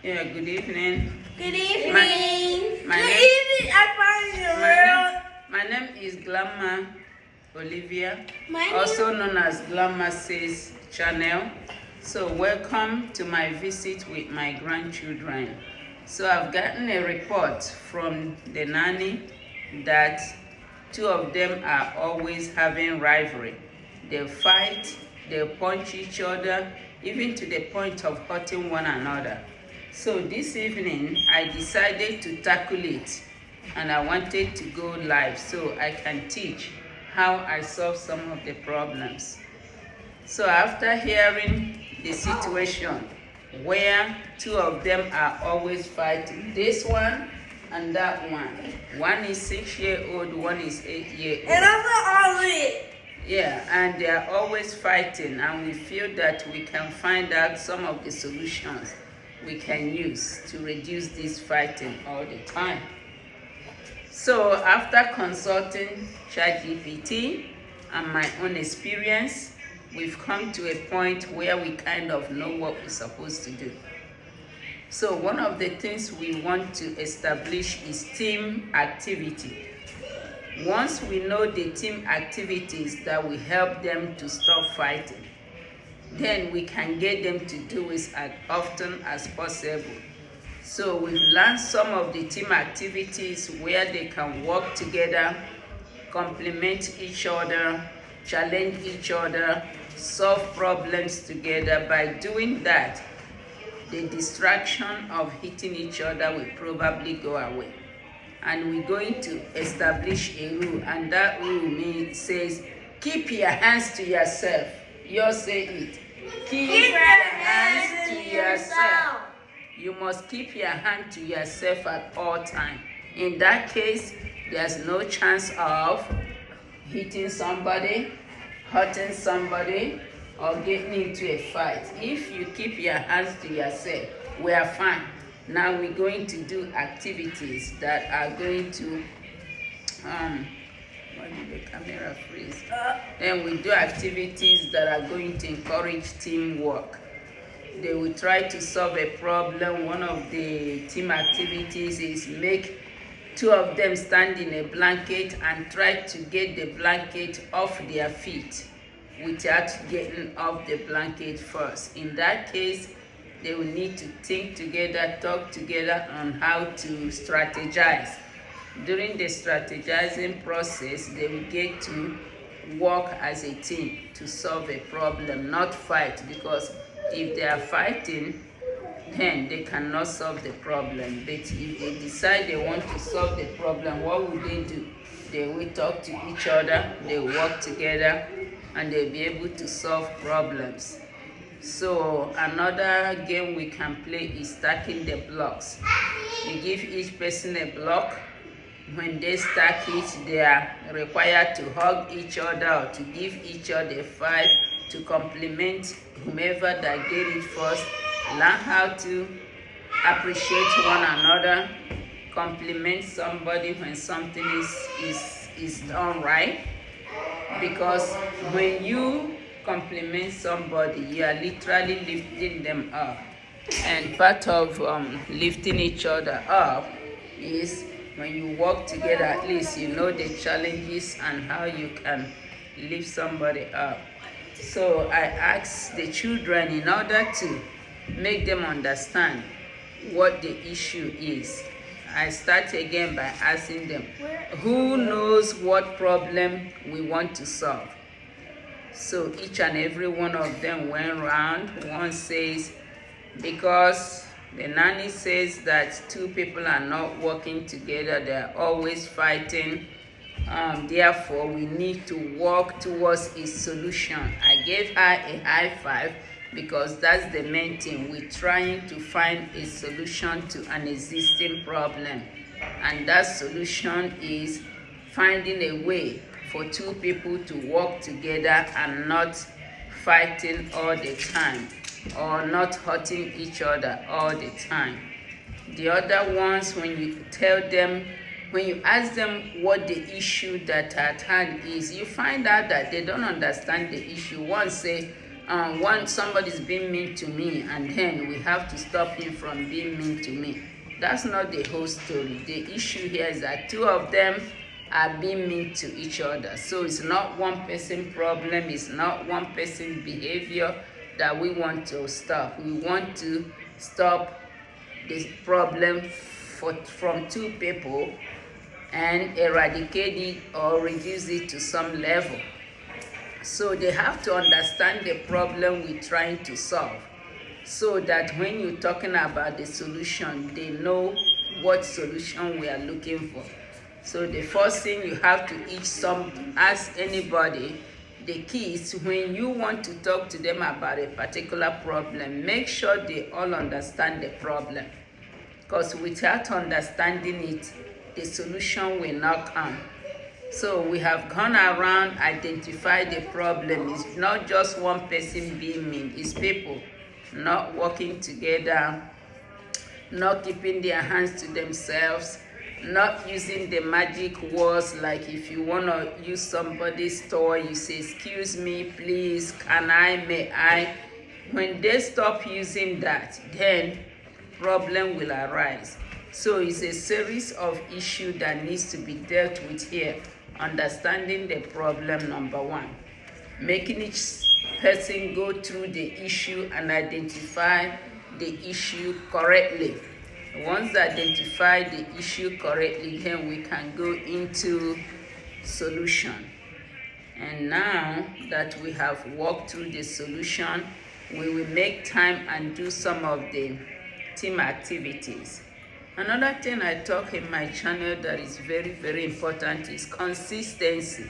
Yeah, good evening. Good evening. My name is GlamMa Olivia, My name- also known as GlamMa Says Channel. So welcome to my visit with my grandchildren. So I've gotten a report from the nanny that two of them are always having rivalry. They fight, they punch each other, even to the point of hurting one another. So this evening, I decided to tackle it, and I wanted to go live so I can teach how I solve some of the problems. So after hearing the situation where two of them are always fighting, this one and that one is 6-year-old, one is 8-year-old. And also Ollie. Yeah, and they are always fighting, and we feel that we can find out some of the solutions we can use to reduce this fighting all the time. So after consulting ChatGPT and my own experience, we've come to a point where we kind of know what we're supposed to do. So one of the things we want to establish is team activity. Once we know the team activities that will help them to stop fighting, then we can get them to do it as often as possible. So we've learned some of the team activities where they can work together, complement each other, challenge each other, solve problems together. By doing that, the distraction of hitting each other will probably go away. And we're going to establish a rule, and that rule says, keep your hands to yourself. You say it. Keep your hands to yourself. You must keep your hand to yourself at all times. In that case, there's no chance of hitting somebody, hurting somebody, or getting into a fight. If you keep your hands to yourself, we are fine. Now we're going to do activities that are going to why did the camera freeze? Then we do activities that are going to encourage teamwork. They will try to solve a problem. One of the team activities is make two of them stand in a blanket and try to get the blanket off their feet without getting off the blanket first. In that case, they will need to think together, talk together on how to strategize. During the strategizing process, they will get to work as a team to solve a problem, not fight, because if they are fighting, then they cannot solve the problem. But if they decide they want to solve the problem, what will they do? They will talk to each other, they will work together, and they'll be able to solve problems. So another game we can play is stacking the blocks. You give each person a block. When they stack it, they are required to hug each other or to give each other 5 to compliment whomever that did it first. Learn how to appreciate one another, compliment somebody when something is done right. Because when you compliment somebody, you are literally lifting them up. And part of lifting each other up is when you work together, at least you know the challenges and how you can lift somebody up. So I asked the children, in order to make them understand what the issue is, I start again by asking them, who knows what problem we want to solve? So each and every one of them went around. One says, because the nanny says that two people are not working together, they're always fighting. Therefore, we need to work towards a solution. I gave her a high five because that's the main thing. We're trying to find a solution to an existing problem. And that solution is finding a way for two people to work together and not fighting all the time, or not hurting each other all the time. The other ones, when you tell them, when you ask them what the issue that at hand is, you find out that they don't understand the issue. One say, Once somebody's being mean to me, and then we have to stop him from being mean to me. That's not the whole story. The issue here is that two of them are being mean to each other. So it's not one person problem, it's not one person's behavior that we want to stop. We want to stop this problem from two people and eradicate it or reduce it to some level. So they have to understand the problem we're trying to solve, so that when you're talking about the solution, they know what solution we are looking for. So the first thing you have to ask anybody, the key is when you want to talk to them about a particular problem, make sure they all understand the problem. Because without understanding it, the solution will not come. So we have gone around, identified the problem. It's not just one person being mean, it's people not working together, not keeping their hands to themselves, not using the magic words, like if you want to use somebody's toy, you say, excuse me, please, can I, may I. When they stop using that, then problem will arise. So it's a series of issues that needs to be dealt with here. Understanding the problem, number one. Making each person go through the issue and identify the issue correctly. Once they identify the issue correctly, then we can go into solution. And now that we have walked through the solution, we will make time and do some of the team activities. Another thing I talk in my channel that is very, very important is consistency.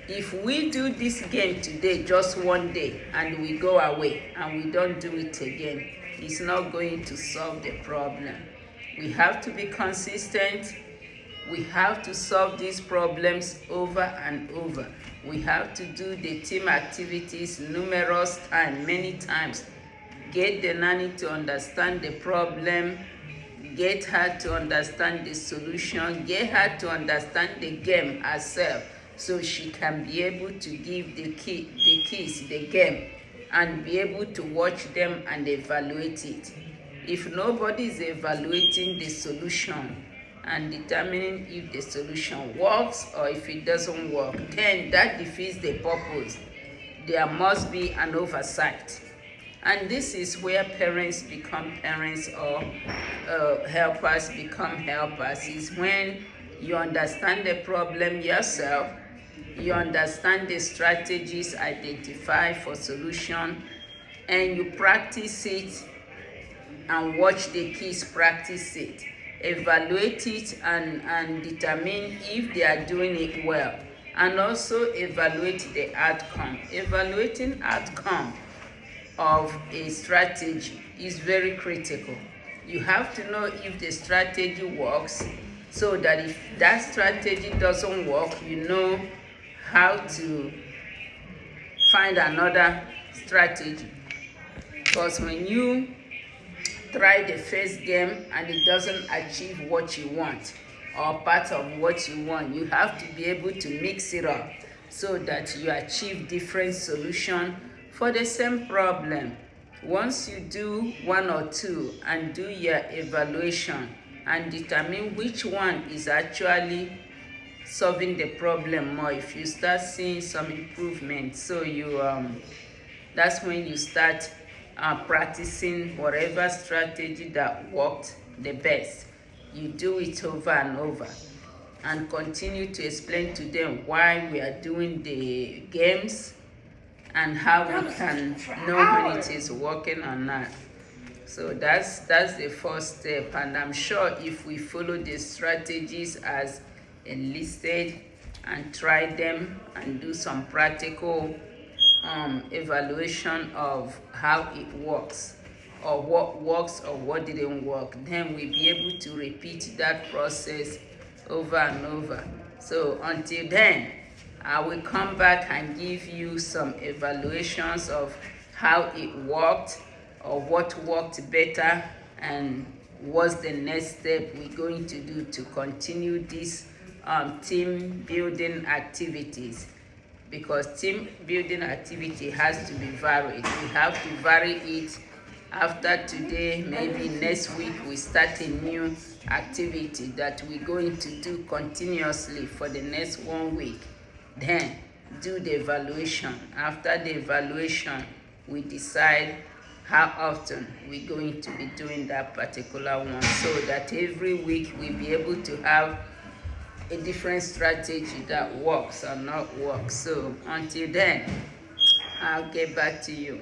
If we do this game today, just one day, and we go away and we don't do it again, it's not going to solve the problem. We have to be consistent. We have to solve these problems over and over. We have to do the team activities numerous times, many times. Get the nanny to understand the problem, get her to understand the solution, get her to understand the game herself, so she can be able to give the kids the game and be able to watch them and evaluate it. If nobody is evaluating the solution and determining if the solution works or if it doesn't work, then that defeats the purpose. There must be an oversight. And this is where parents become parents, or helpers become helpers, is when you understand the problem yourself, you understand the strategies identified for solution, and you practice it and watch the kids practice it. Evaluate it and determine if they are doing it well. And also evaluate the outcome. Evaluating outcome of a strategy is very critical. You have to know if the strategy works, so that if that strategy doesn't work, you know how to find another strategy. Because when you try the first game and it doesn't achieve what you want or part of what you want, you have to be able to mix it up so that you achieve different solutions for the same problem. Once you do one or two and do your evaluation and determine which one is actually solving the problem more, if you start seeing some improvement, so you that's when you start practicing whatever strategy that worked the best. You do it over and over and continue to explain to them why we are doing the games and how we can know when it is working or not. So that's the first step, and I'm sure if we follow the strategies as enlisted and try them and do some practical evaluation of how it works, or what works or what didn't work, then we'll be able to repeat that process over and over. So until then, I will come back and give you some evaluations of how it worked or what worked better and what's the next step we're going to do to continue these team building activities. because team building activity has to be varied. We have to vary it. After today, maybe next week we start a new activity that we're going to do continuously for the next 1 week. Then do the evaluation. After the evaluation, we decide how often we're going to be doing that particular one, so that every week we'll be able to have a different strategy that works or not works. So until then, I'll get back to you.